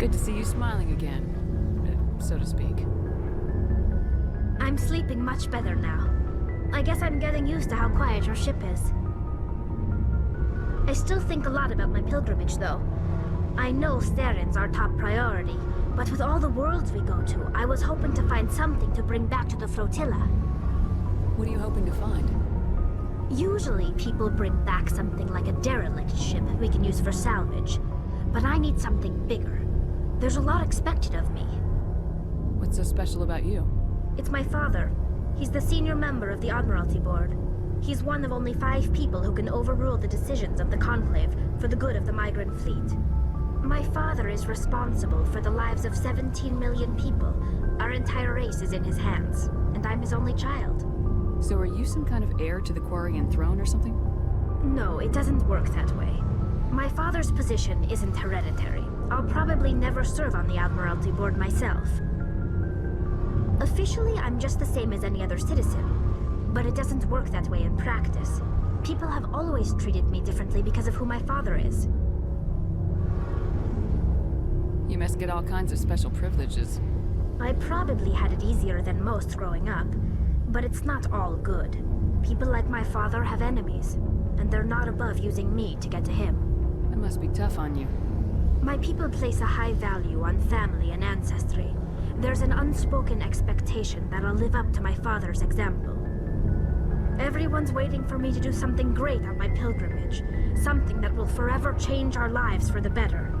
Good to see you smiling again, so to speak. I'm sleeping much better now. I guess I'm getting used to how quiet your ship is. I still think a lot about my pilgrimage, though. I know Saren's our top priority, but with all the worlds we go to, I was hoping to find something to bring back to the flotilla. What are you hoping to find? Usually, people bring back something like a derelict ship we can use for salvage. But I need something bigger. There's a lot expected of me. What's so special about you? It's my father. He's the senior member of the Admiralty Board. He's one of only 5 people who can overrule the decisions of the Conclave for the good of the migrant fleet. My father is responsible for the lives of 17 million people. Our entire race is in his hands, and I'm his only child. So are you some kind of heir to the Quarian throne or something? No, it doesn't work that way. My father's position isn't hereditary. I'll probably never serve on the Admiralty Board myself. Officially, I'm just the same as any other citizen. But it doesn't work that way in practice. People have always treated me differently because of who my father is. You must get all kinds of special privileges. I probably had it easier than most growing up, but it's not all good. People like my father have enemies, and they're not above using me to get to him. That must be tough on you. My people place a high value on family and ancestry. There's an unspoken expectation that I'll live up to my father's example. Everyone's waiting for me to do something great on my pilgrimage, something that will forever change our lives for the better.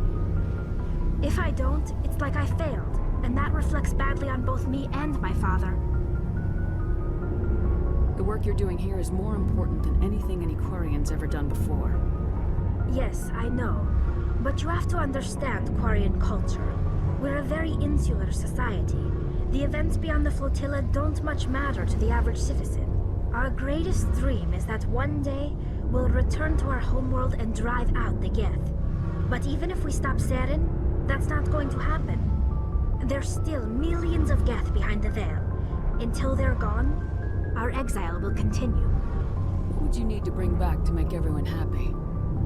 If I don't, it's like I failed, and that reflects badly on both me and my father. The work you're doing here is more important than anything any Quarian's ever done before. Yes, I know. But you have to understand Quarian culture. We're a very insular society. The events beyond the flotilla don't much matter to the average citizen. Our greatest dream is that one day, we'll return to our homeworld and drive out the Geth. But even if we stop Saren, that's not going to happen. There's still millions of Geth behind the veil. Until they're gone, our exile will continue. What would you need to bring back to make everyone happy?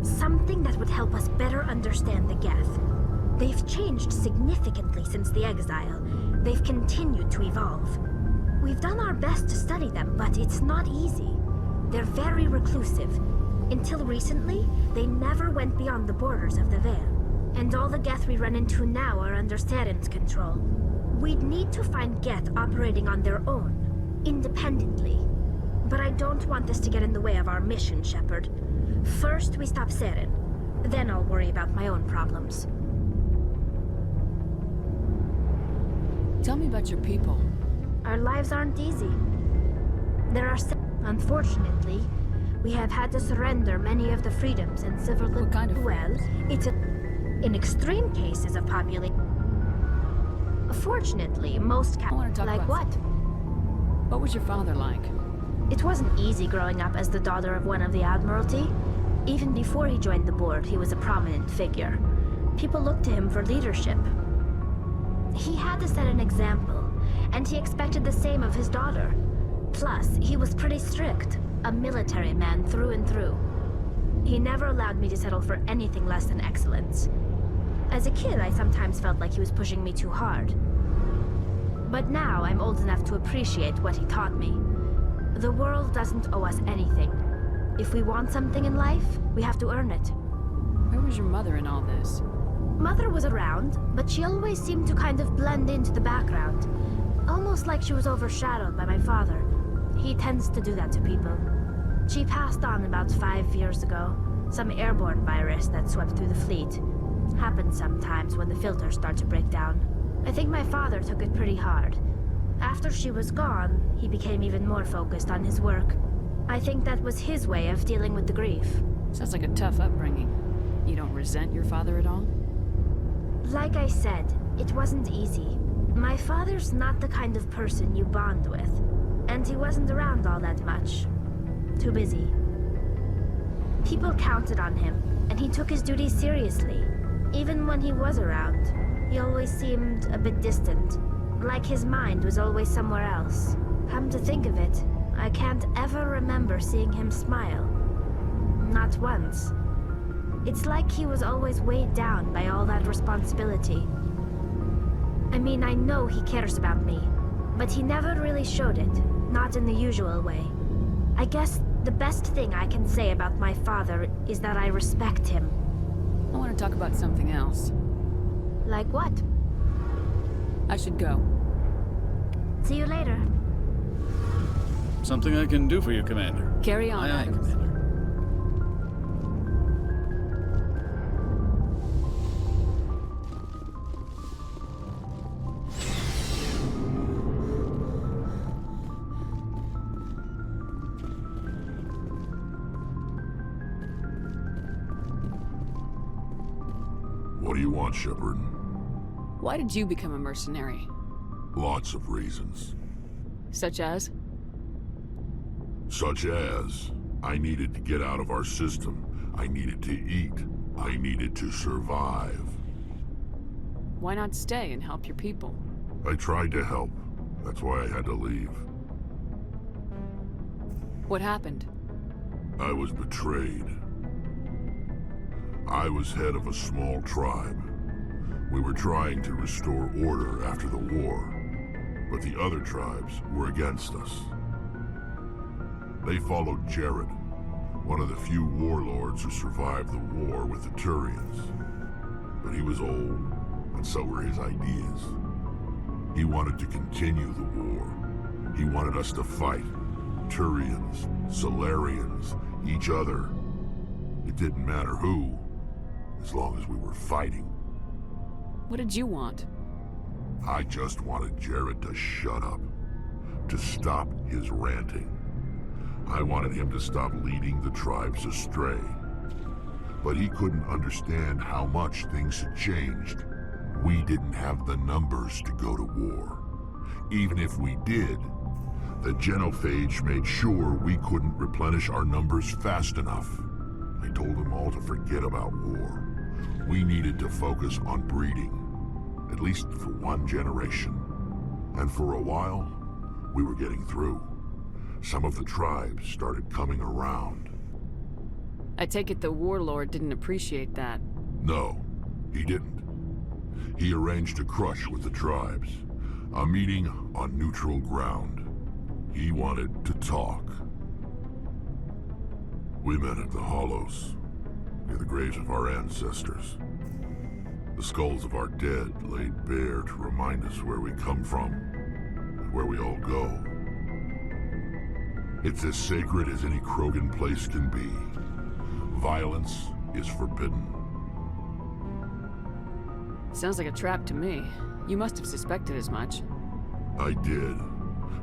Something that would help us better understand the Geth. They've changed significantly since the exile. They've continued to evolve. We've done our best to study them, but it's not easy. They're very reclusive. Until recently, they never went beyond the borders of the Veil. And all the Geth we run into now are under Saren's control. We'd need to find Geth operating on their own, independently. But I don't want this to get in the way of our mission, Shepard. First, we stop Saren. Then I'll worry about my own problems. Tell me about your people. Our lives aren't easy. Unfortunately, we have had to surrender many of the freedoms and civil What kind of freedoms? In extreme cases of population. Fortunately, most I want to talk like about what? What was your father like? It wasn't easy growing up as the daughter of one of the Admiralty. Even before he joined the board, he was a prominent figure. People looked to him for leadership. He had to set an example, and he expected the same of his daughter. Plus, he was pretty strict, a military man through and through. He never allowed me to settle for anything less than excellence. As a kid, I sometimes felt like he was pushing me too hard. But now, I'm old enough to appreciate what he taught me. The world doesn't owe us anything. If we want something in life, we have to earn it. Where was your mother in all this? Mother was around, but she always seemed to kind of blend into the background. Almost like she was overshadowed by my father. He tends to do that to people. She passed on about 5 years ago. Some airborne virus that swept through the fleet. Happens sometimes when the filters start to break down. I think my father took it pretty hard. After she was gone, he became even more focused on his work. I think that was his way of dealing with the grief. Sounds like a tough upbringing. You don't resent your father at all? Like I said, it wasn't easy. My father's not the kind of person you bond with. And he wasn't around all that much. Too busy. People counted on him, and he took his duties seriously. Even when he was around, he always seemed a bit distant. Like his mind was always somewhere else. Come to think of it, I can't ever remember seeing him smile. Not once. It's like he was always weighed down by all that responsibility. I mean, I know he cares about me, but he never really showed it, not in the usual way. I guess the best thing I can say about my father is that I respect him. I want to talk about something else. Like what? I should go. See you later. Something I can do for you, Commander. Carry on, Aye, aye, Adams. Commander. What do you want, Shepard? Why did you become a mercenary? Lots of reasons. Such as? Such as, I needed to get out of our system. I needed to eat. I needed to survive. Why not stay and help your people? I tried to help. That's why I had to leave. What happened? I was betrayed. I was head of a small tribe. We were trying to restore order after the war, but the other tribes were against us. They followed Jared, one of the few warlords who survived the war with the Turians. But he was old, and so were his ideas. He wanted to continue the war. He wanted us to fight. Turians, Solarians, each other. It didn't matter who, as long as we were fighting. What did you want? I just wanted Jared to shut up, to stop his ranting. I wanted him to stop leading the tribes astray. But he couldn't understand how much things had changed. We didn't have the numbers to go to war. Even if we did, the genophage made sure we couldn't replenish our numbers fast enough. I told them all to forget about war. We needed to focus on breeding, at least for one generation. And for a while, we were getting through. Some of the tribes started coming around. I take it the warlord didn't appreciate that. No, he didn't. He arranged a crush with the tribes, a meeting on neutral ground. He wanted to talk. We met at the Hollows, near the graves of our ancestors. The skulls of our dead laid bare to remind us where we come from and where we all go. It's as sacred as any Krogan place can be. Violence is forbidden. Sounds like a trap to me. You must have suspected as much. I did.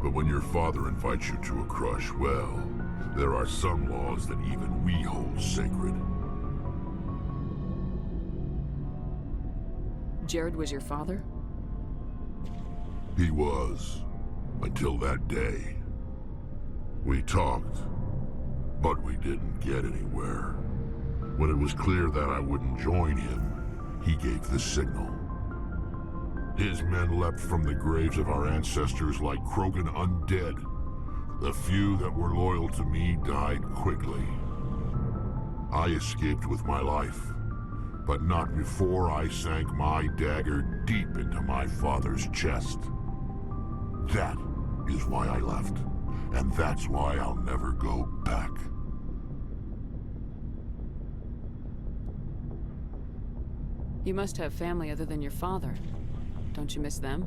But when your father invites you to a crush, well, there are some laws that even we hold sacred. Jared was your father? He was, until that day. We talked, but we didn't get anywhere. When it was clear that I wouldn't join him, he gave the signal. His men leapt from the graves of our ancestors like Krogan undead. The few that were loyal to me died quickly. I escaped with my life, but not before I sank my dagger deep into my father's chest. That is why I left, and that's why I'll never go back. You must have family other than your father. Don't you miss them?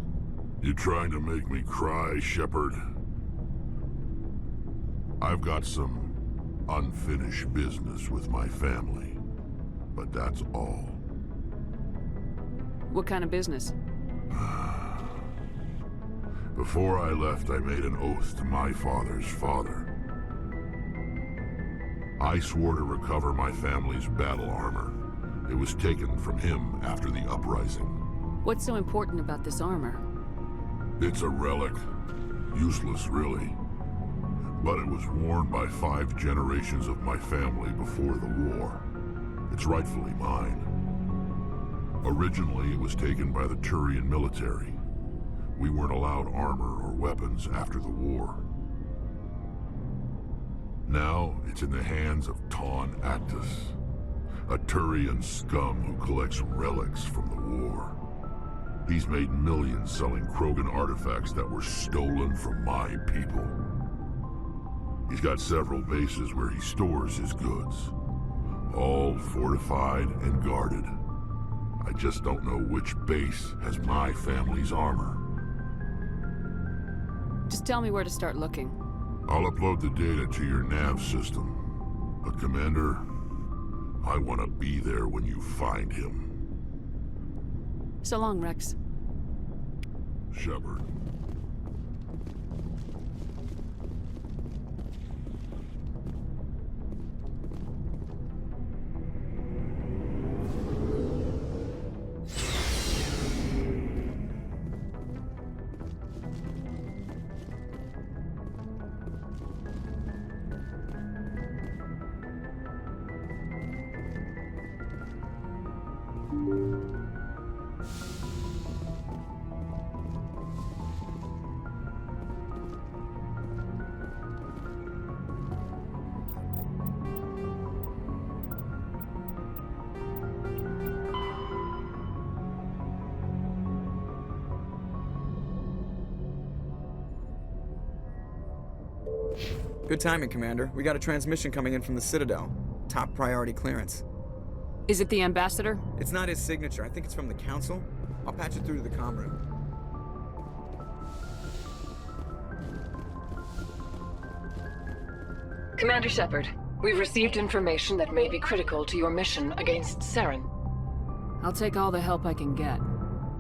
You trying to make me cry, Shepard? I've got some unfinished business with my family, but that's all. What kind of business? Before I left, I made an oath to my father's father. I swore to recover my family's battle armor. It was taken from him after the uprising. What's so important about this armor? It's a relic. Useless, really. But it was worn by 5 generations of my family before the war. It's rightfully mine. Originally, it was taken by the Turian military. We weren't allowed armor or weapons after the war. Now, it's in the hands of Taun Actus, a Turian scum who collects relics from the war. He's made millions selling Krogan artifacts that were stolen from my people. He's got several bases where he stores his goods, all fortified and guarded. I just don't know which base has my family's armor. Just tell me where to start looking. I'll upload the data to your nav system. But Commander, I want to be there when you find him. So long, Rex. Shepard. Good timing, Commander. We got a transmission coming in from the Citadel. Top priority clearance. Is it the Ambassador? It's not his signature. I think it's from the Council. I'll patch it through to the comm room. Commander Shepard, we've received information that may be critical to your mission against Saren. I'll take all the help I can get.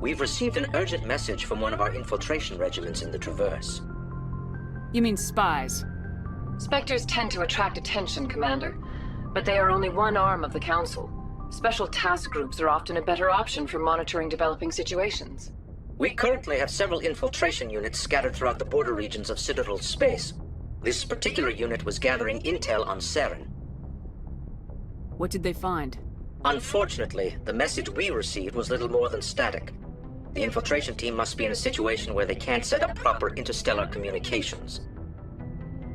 We've received an urgent message from one of our infiltration regiments in the Traverse. You mean spies? Spectres tend to attract attention, Commander, but they are only one arm of the Council. Special task groups are often a better option for monitoring developing situations. We currently have several infiltration units scattered throughout the border regions of Citadel space. This particular unit was gathering intel on Saren. What did they find? Unfortunately, the message we received was little more than static. The infiltration team must be in a situation where they can't set up proper interstellar communications.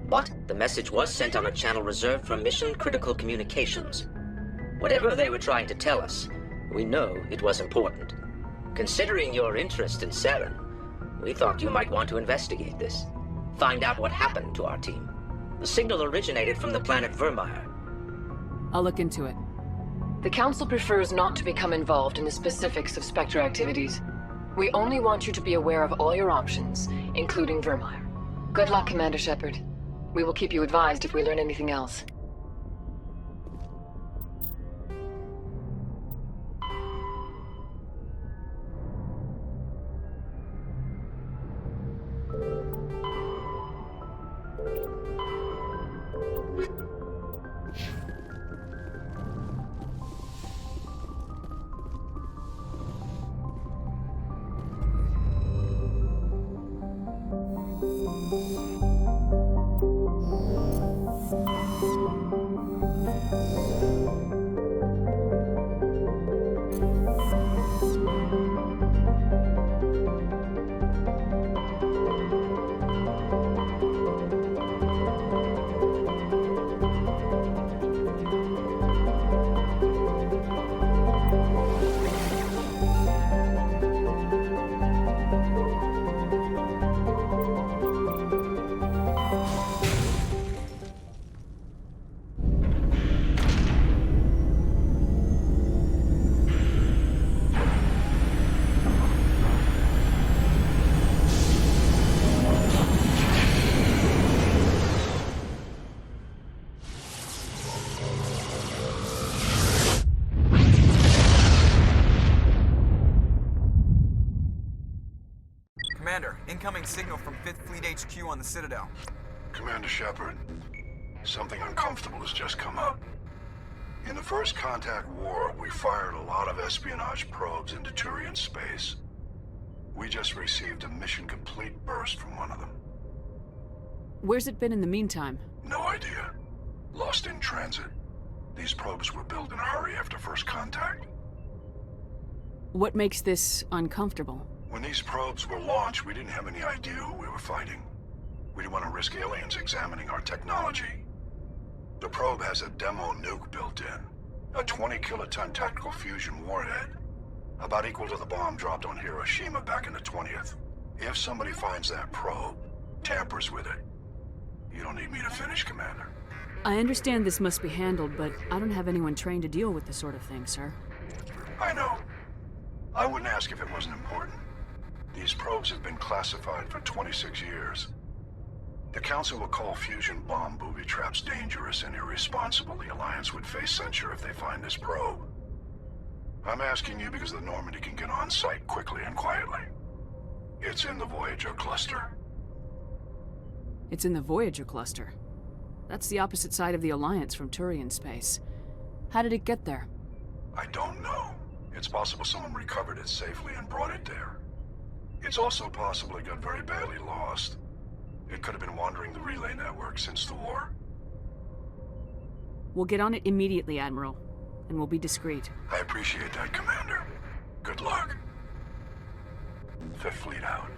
But the message was sent on a channel reserved for mission-critical communications. Whatever they were trying to tell us, we know it was important. Considering your interest in Saren, we thought you might want to investigate this. Find out what happened to our team. The signal originated from the planet Vermeer. I'll look into it. The Council prefers not to become involved in the specifics of Spectre activities. We only want you to be aware of all your options, including Vermeer. Good luck, Commander Shepard. We will keep you advised if we learn anything else. Commander, incoming signal from 5th Fleet HQ on the Citadel. Commander Shepard, something uncomfortable has just come up. In the First Contact War, we fired a lot of espionage probes into Turian space. We just received a mission complete burst from one of them. Where's it been in the meantime? No idea. Lost in transit. These probes were built in a hurry after First Contact. What makes this uncomfortable? When these probes were launched, we didn't have any idea who we were fighting. We didn't want to risk aliens examining our technology. The probe has a demo nuke built in. A 20-kiloton tactical fusion warhead. About equal to the bomb dropped on Hiroshima back in the 20th. If somebody finds that probe, tampers with it, you don't need me to finish, Commander. I understand this must be handled, but I don't have anyone trained to deal with this sort of thing, sir. I know. I wouldn't ask if it wasn't important. These probes have been classified for 26 years. The Council will call fusion bomb booby traps dangerous and irresponsible. The Alliance would face censure if they find this probe. I'm asking you because the Normandy can get on site quickly and quietly. It's in the Voyager cluster. It's in the Voyager cluster. That's the opposite side of the Alliance from Turian space. How did it get there? I don't know. It's possible someone recovered it safely and brought it there. It's also possible it got very badly lost. It could have been wandering the relay network since the war. We'll get on it immediately, Admiral, and we'll be discreet. I appreciate that, Commander. Good luck. Fifth Fleet out.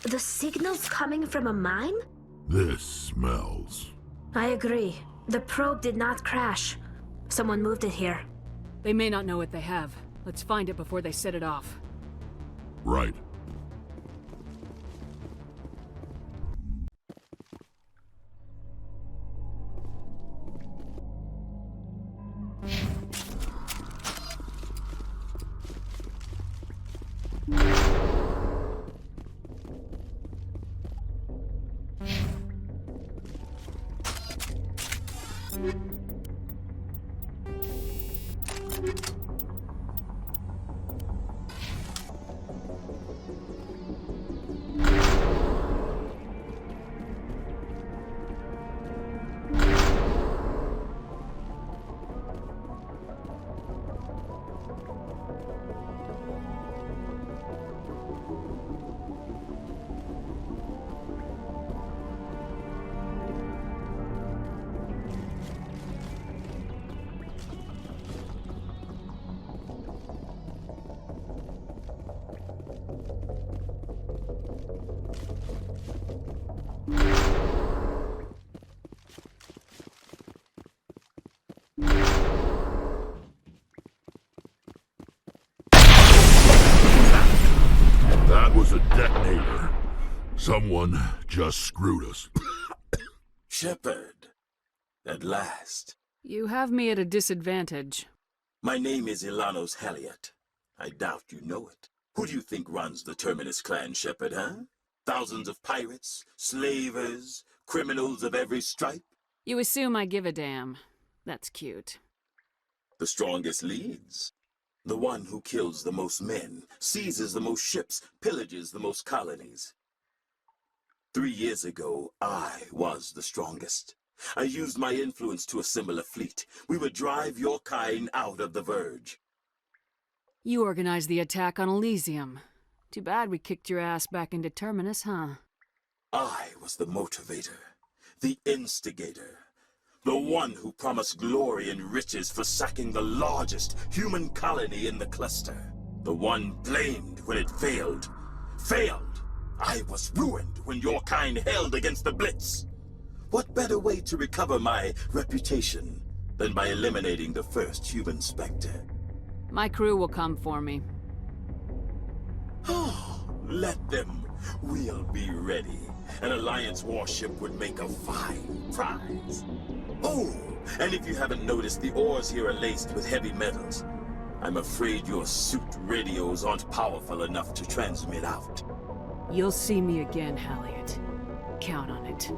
The signal's coming from a mine? This smells. I agree. The probe did not crash. Someone moved it here. They may not know what they have. Let's find it before they set it off. Right. That was a detonator. Someone just screwed us. Shepard. At last. You have me at a disadvantage. My name is Elanos Haliat. I doubt you know it. Who do you think runs the Terminus Clan, Shepard, huh? Thousands of pirates, slavers, criminals of every stripe? You assume I give a damn. That's cute. The strongest leads. The one who kills the most men, seizes the most ships, pillages the most colonies. 3 years ago, I was the strongest. I used my influence to assemble a fleet. We would drive your kind out of the Verge. You organized the attack on Elysium. Too bad we kicked your ass back into Terminus, huh? I was the motivator, the instigator. The one who promised glory and riches for sacking the largest human colony in the cluster. The one blamed when it failed. Failed! I was ruined when your kind held against the Blitz. What better way to recover my reputation than by eliminating the first human Spectre? My crew will come for me. Oh, let them. We'll be ready. An Alliance warship would make a fine prize. Oh, and if you haven't noticed, the ores here are laced with heavy metals. I'm afraid your suit radios aren't powerful enough to transmit out. You'll see me again, Haliat. Count on it.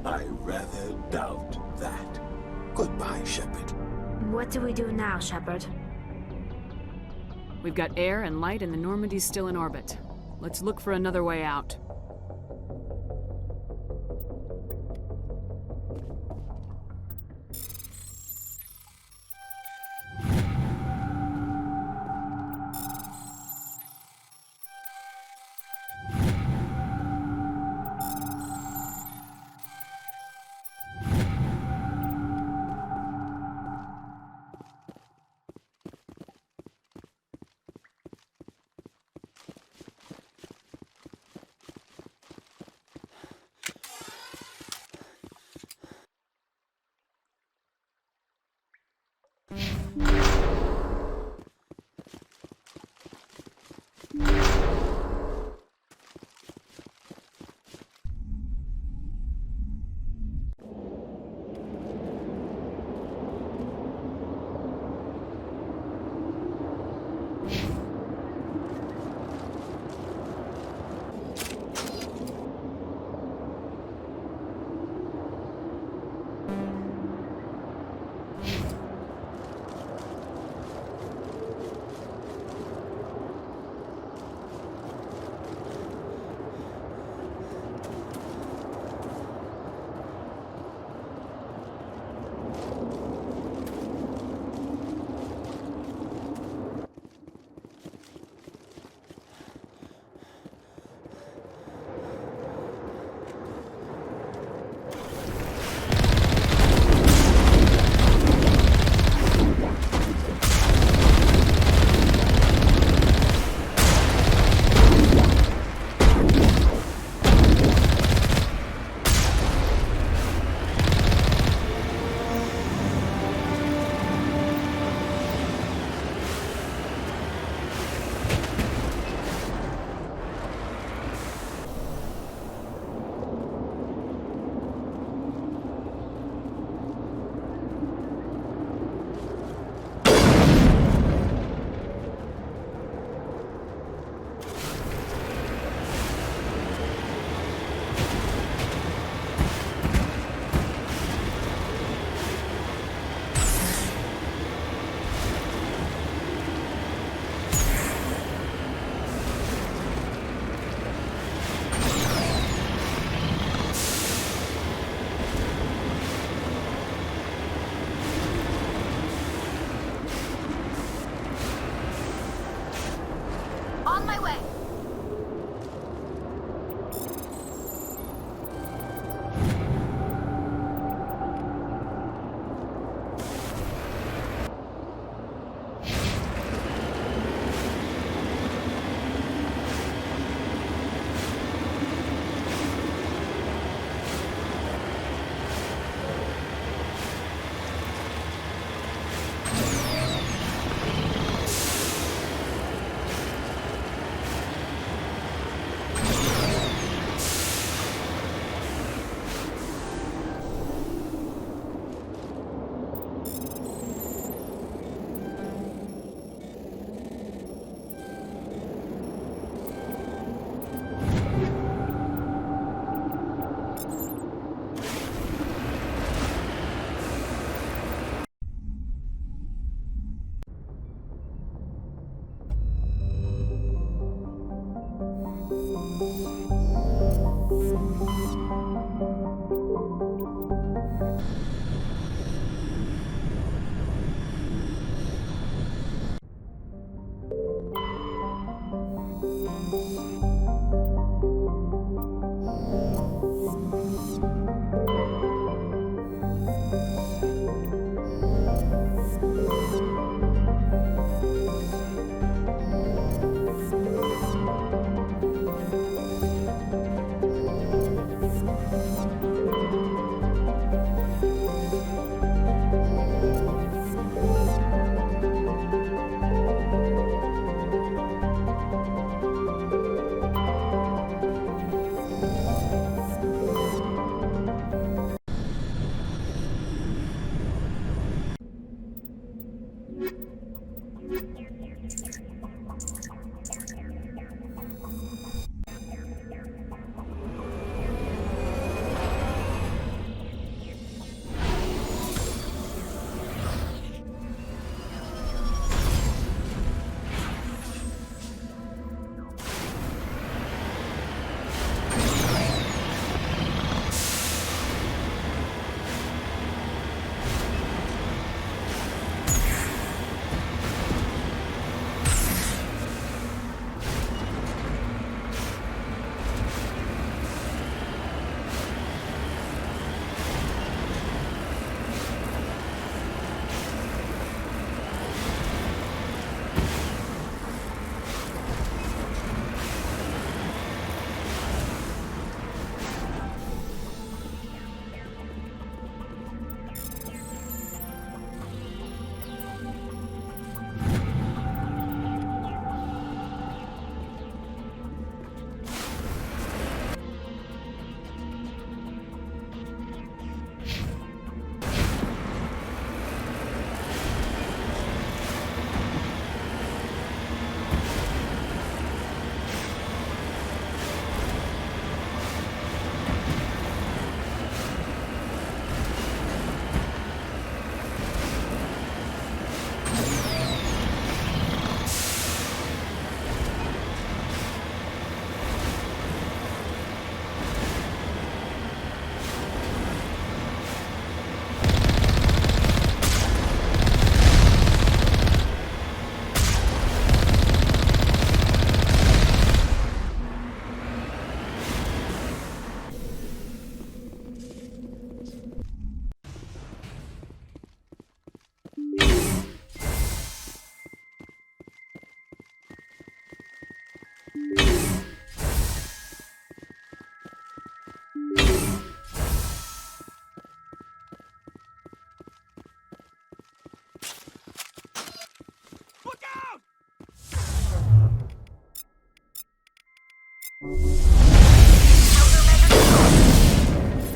I rather doubt that. Goodbye, Shepard. What do we do now, Shepard? We've got air and light and the Normandy's still in orbit. Let's look for another way out.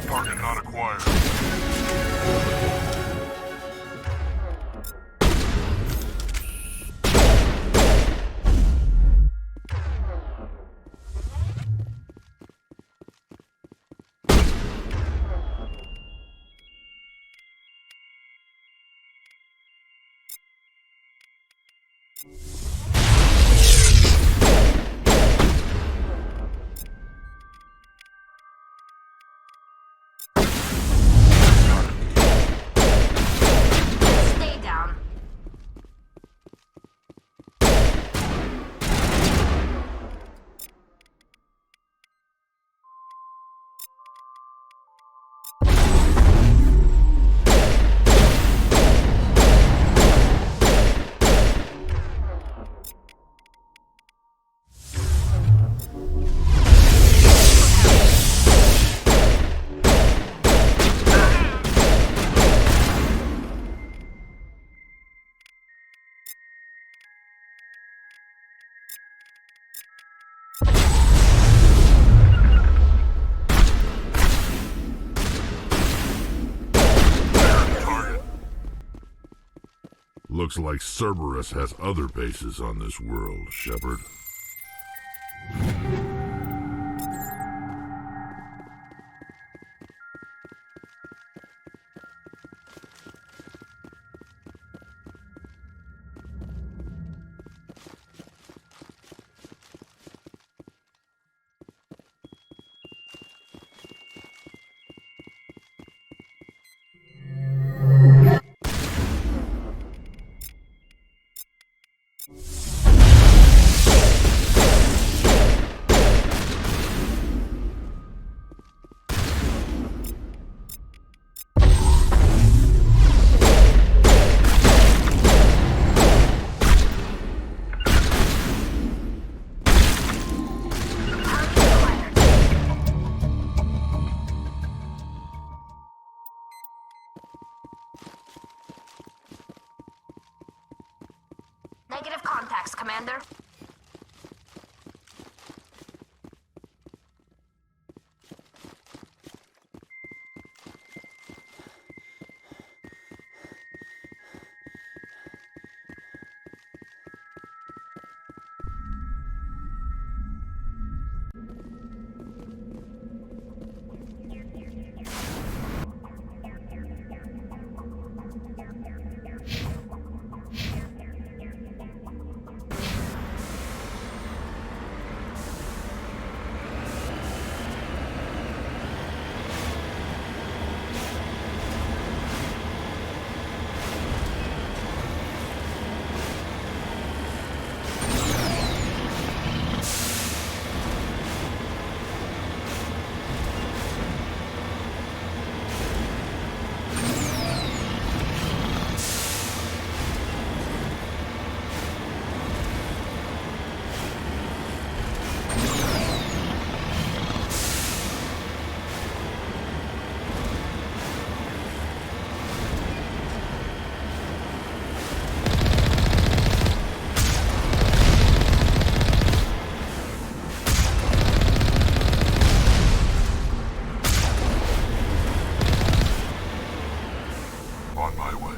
Target not acquired. Stay down. Looks like Cerberus has other bases on this world, Shepard. Commander. On my way.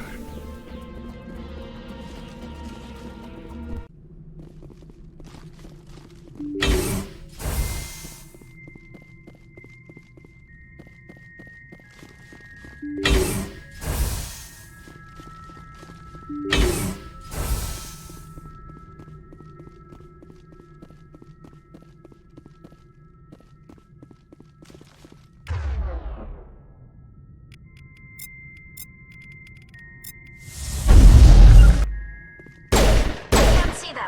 Can't see them.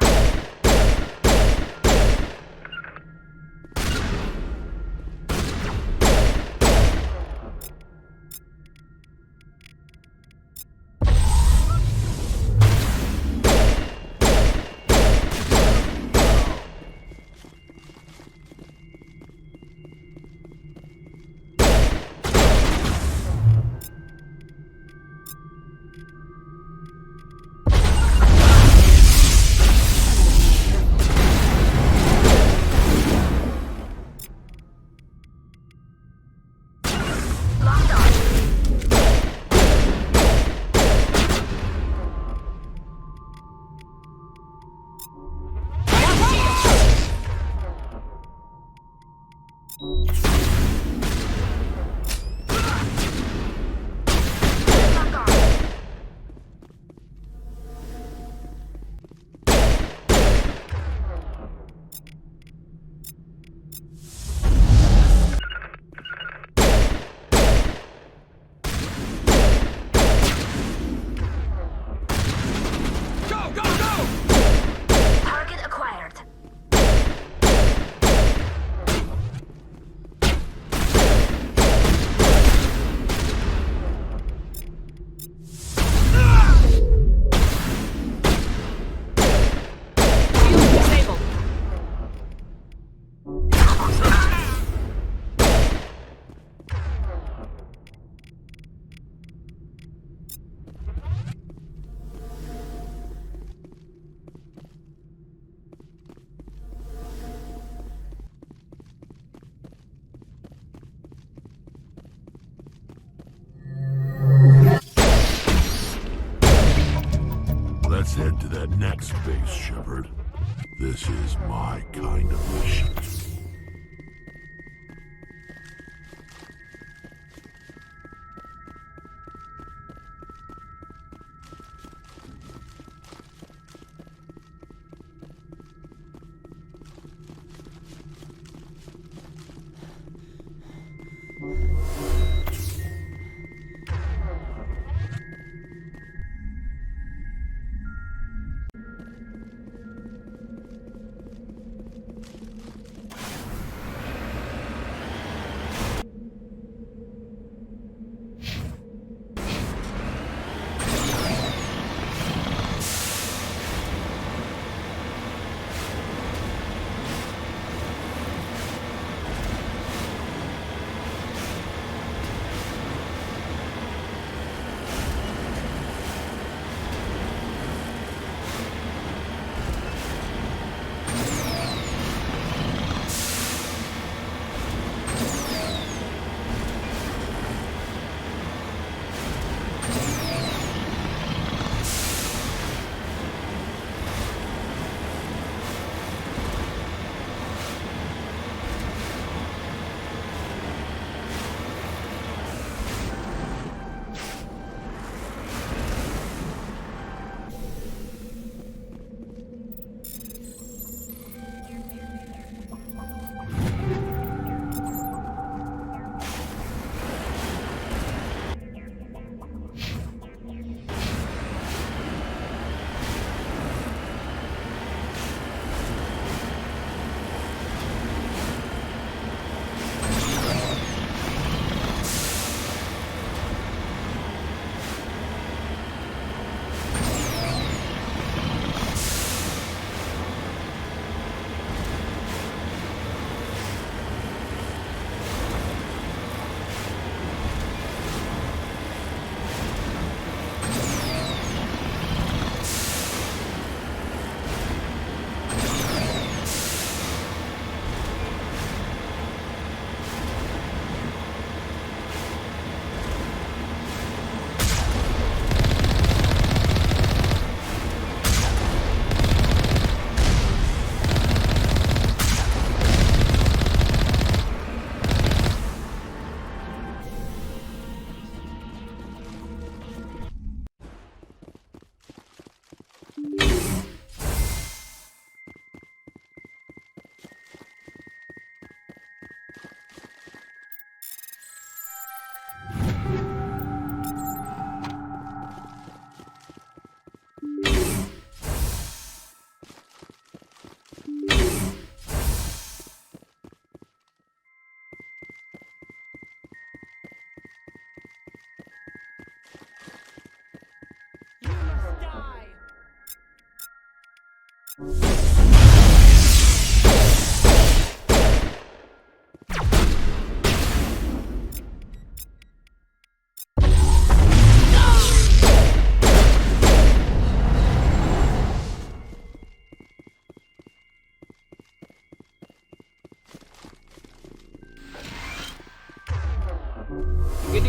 Locked on. Lock on. Target acquired. Disabled. Let's head to that next base, Shepard. This is my kind of mission.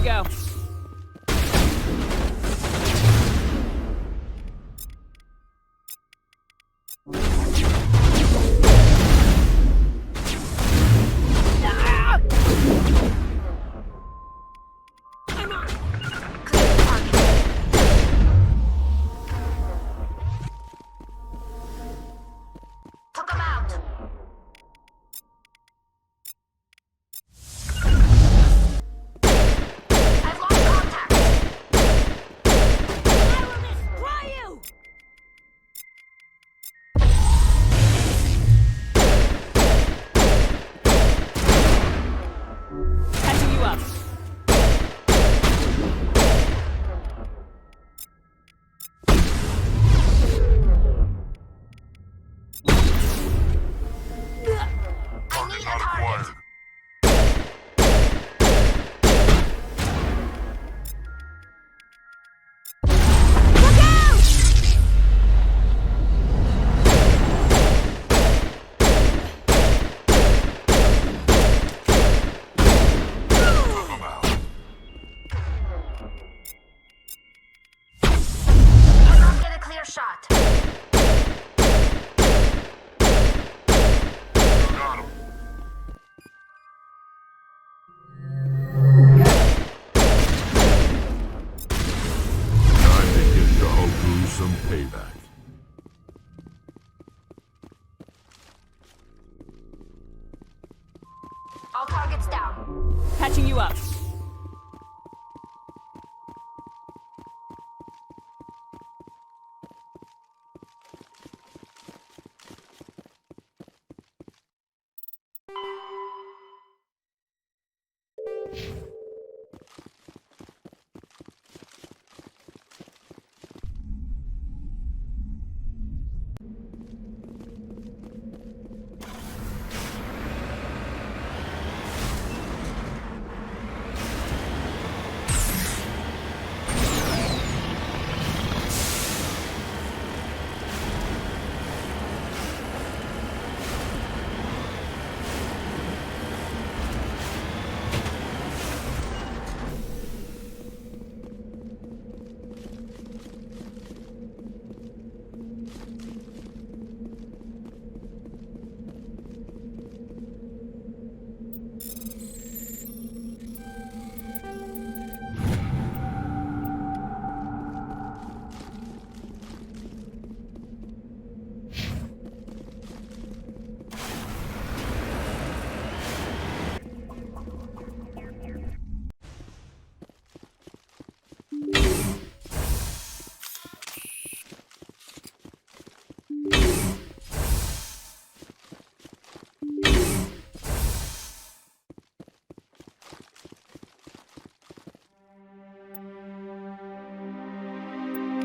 go. Took him out. I've lost contact. I will destroy you. Catching you up. Target not acquired. Took him out. I don't get a clear shot. Got him. Time to give Goku some payback. All targets down. Catching you up.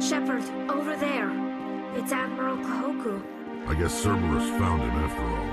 Shepard, over there. It's Admiral Kahoku. I guess Cerberus found him after all.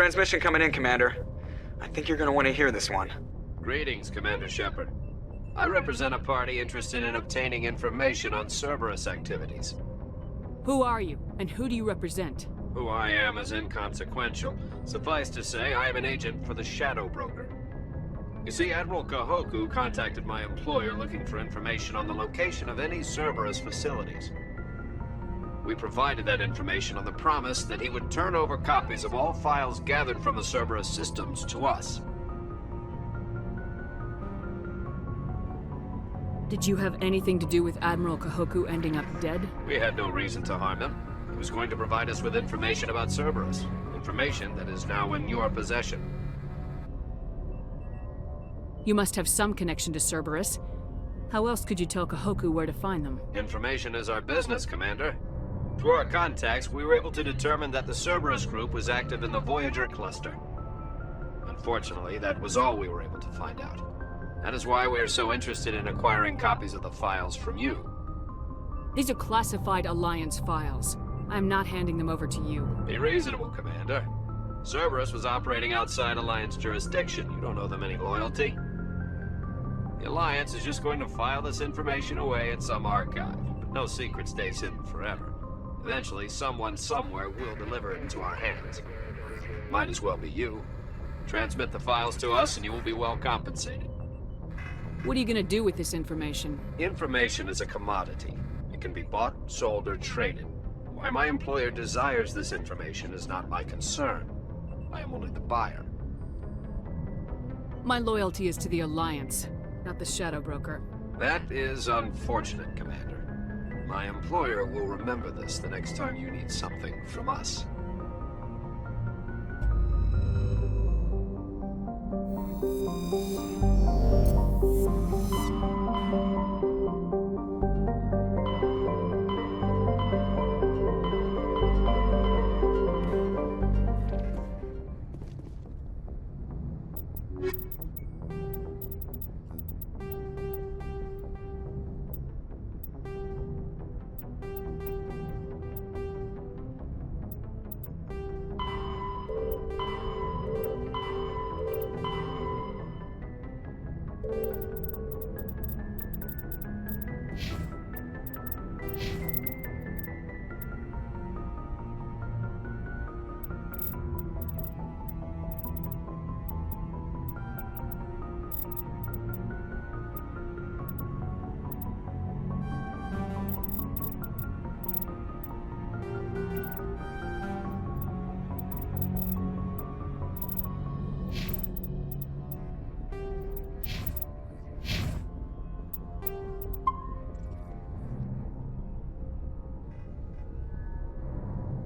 Transmission coming in, Commander. I think you're gonna want to hear this one. Greetings, Commander Shepard. I represent a party interested in obtaining information on Cerberus activities. Who are you, and who do you represent? Who I am is inconsequential. Suffice to say, I am an agent for the Shadow Broker. You see, Admiral Kahoku contacted my employer looking for information on the location of any Cerberus facilities. We provided that information on the promise that he would turn over copies of all files gathered from the Cerberus systems to us. Did you have anything to do with Admiral Kahoku ending up dead? We had no reason to harm him. He was going to provide us with information about Cerberus. Information that is now in your possession. You must have some connection to Cerberus. How else could you tell Kahoku where to find them? Information is our business, Commander. Through our contacts, we were able to determine that the Cerberus group was active in the Voyager cluster. Unfortunately, that was all we were able to find out. That is why we are so interested in acquiring copies of the files from you. These are classified Alliance files. I'm not handing them over to you. Be reasonable, Commander. Cerberus was operating outside Alliance jurisdiction. You don't owe them any loyalty. The Alliance is just going to file this information away in some archive, but no secret stays hidden forever. Eventually, someone somewhere will deliver it into our hands. Might as well be you. Transmit the files to us and you will be well compensated. What are you gonna do with this information? Information is a commodity. It can be bought, sold, or traded. Why my employer desires this information is not my concern. I am only the buyer. My loyalty is to the Alliance, not the Shadow Broker. That is unfortunate, Commander. My employer will remember this the next time you need something from us.